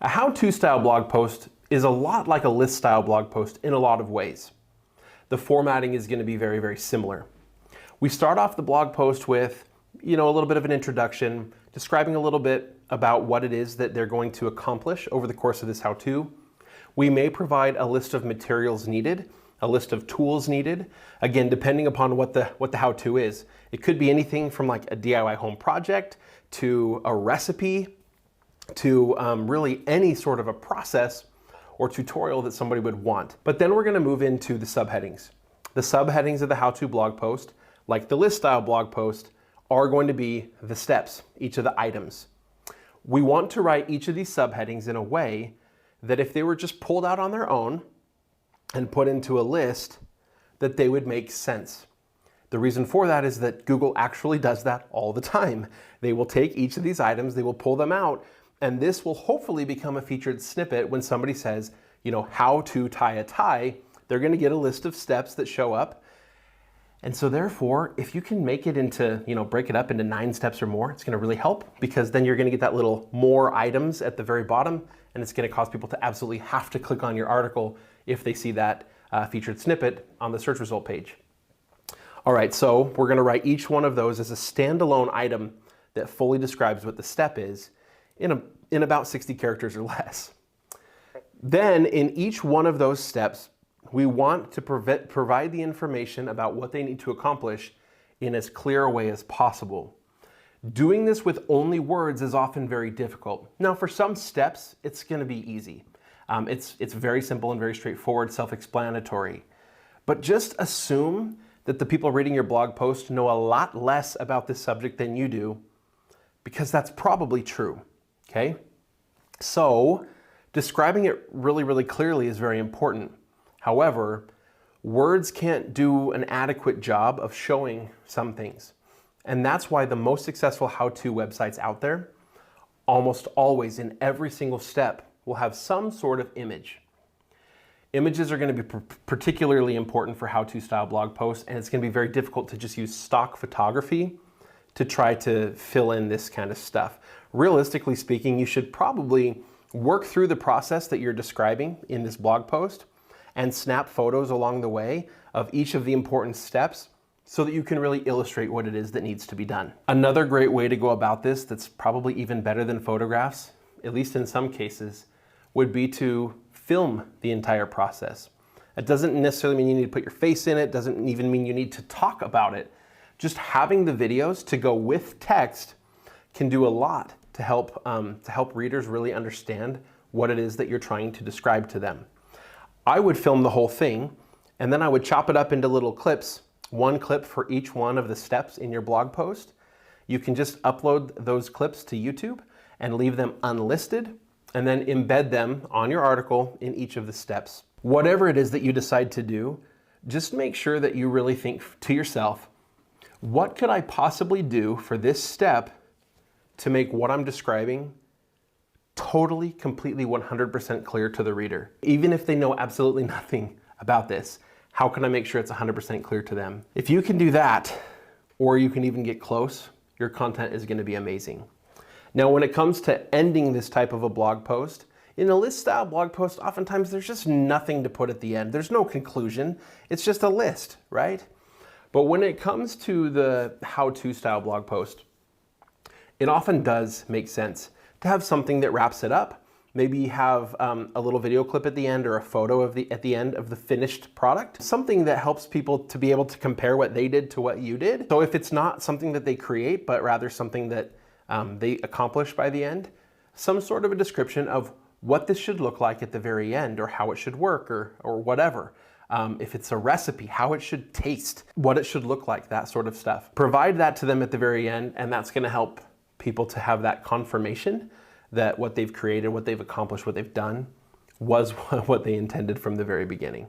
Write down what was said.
A how-to style blog post is a lot like a list style blog post in a lot of ways. The formatting is going to be very, very similar. We start off the blog post with, a little bit of an introduction, describing a little bit about what it is that they're going to accomplish over the course of this how-to. We may provide a list of materials needed, a list of tools needed, again, depending upon what the how-to is. It could be anything from like a DIY home project to a recipe to really any sort of a process or tutorial that somebody would want. But then we're going to move into the subheadings. The subheadings of the how-to blog post, like the list style blog post, are going to be the steps, each of the items. We want to write each of these subheadings in a way that if they were just pulled out on their own and put into a list, that they would make sense. The reason for that is that Google actually does that all the time. They will take each of these items, they will pull them out, and this will hopefully become a featured snippet when somebody says, how to tie a tie. They're going to get a list of steps that show up. And so therefore, if you can make it into, break it up into 9 steps or more, it's going to really help, because then you're going to get that little more items at the very bottom, and it's going to cause people to absolutely have to click on your article if they see that featured snippet on the search result page. All right, so we're going to write each one of those as a standalone item that fully describes what the step is in about 60 characters or less. Then in each one of those steps, we want to provide the information about what they need to accomplish in as clear a way as possible. Doing this with only words is often very difficult. Now, for some steps, it's going to be easy. It's very simple and very straightforward, self-explanatory. But just assume that the people reading your blog post know a lot less about this subject than you do, because that's probably true, okay? So, describing it really, really clearly is very important. However, words can't do an adequate job of showing some things. And that's why the most successful how-to websites out there, almost always in every single step, will have some sort of image. Images are going to be particularly important for how-to style blog posts, and it's going to be very difficult to just use stock photography to try to fill in this kind of stuff. Realistically speaking, you should probably work through the process that you're describing in this blog post and snap photos along the way of each of the important steps so that you can really illustrate what it is that needs to be done. Another great way to go about this that's probably even better than photographs, at least in some cases, would be to film the entire process. It doesn't necessarily mean you need to put your face in it, doesn't even mean you need to talk about it. Just having the videos to go with text can do a lot to help readers really understand what it is that you're trying to describe to them. I would film the whole thing, and then I would chop it up into little clips, one clip for each one of the steps in your blog post. You can just upload those clips to YouTube and leave them unlisted, and then embed them on your article in each of the steps. Whatever it is that you decide to do, just make sure that you really think to yourself, what could I possibly do for this step to make what I'm describing totally, completely, 100% clear to the reader? Even if they know absolutely nothing about this, how can I make sure it's 100% clear to them? If you can do that, or you can even get close, your content is going to be amazing. Now, when it comes to ending this type of a blog post, in a list style blog post, oftentimes there's just nothing to put at the end. There's no conclusion. It's just a list, right? But when it comes to the how-to style blog post, it often does make sense to have something that wraps it up. Maybe have a little video clip at the end or a photo at the end of the finished product. Something that helps people to be able to compare what they did to what you did. So if it's not something that they create, but rather something that they accomplish by the end, some sort of a description of what this should look like at the very end, or how it should work, or whatever. If it's a recipe, how it should taste, what it should look like, that sort of stuff. Provide that to them at the very end, and that's going to help people to have that confirmation that what they've created, what they've accomplished, what they've done was what they intended from the very beginning.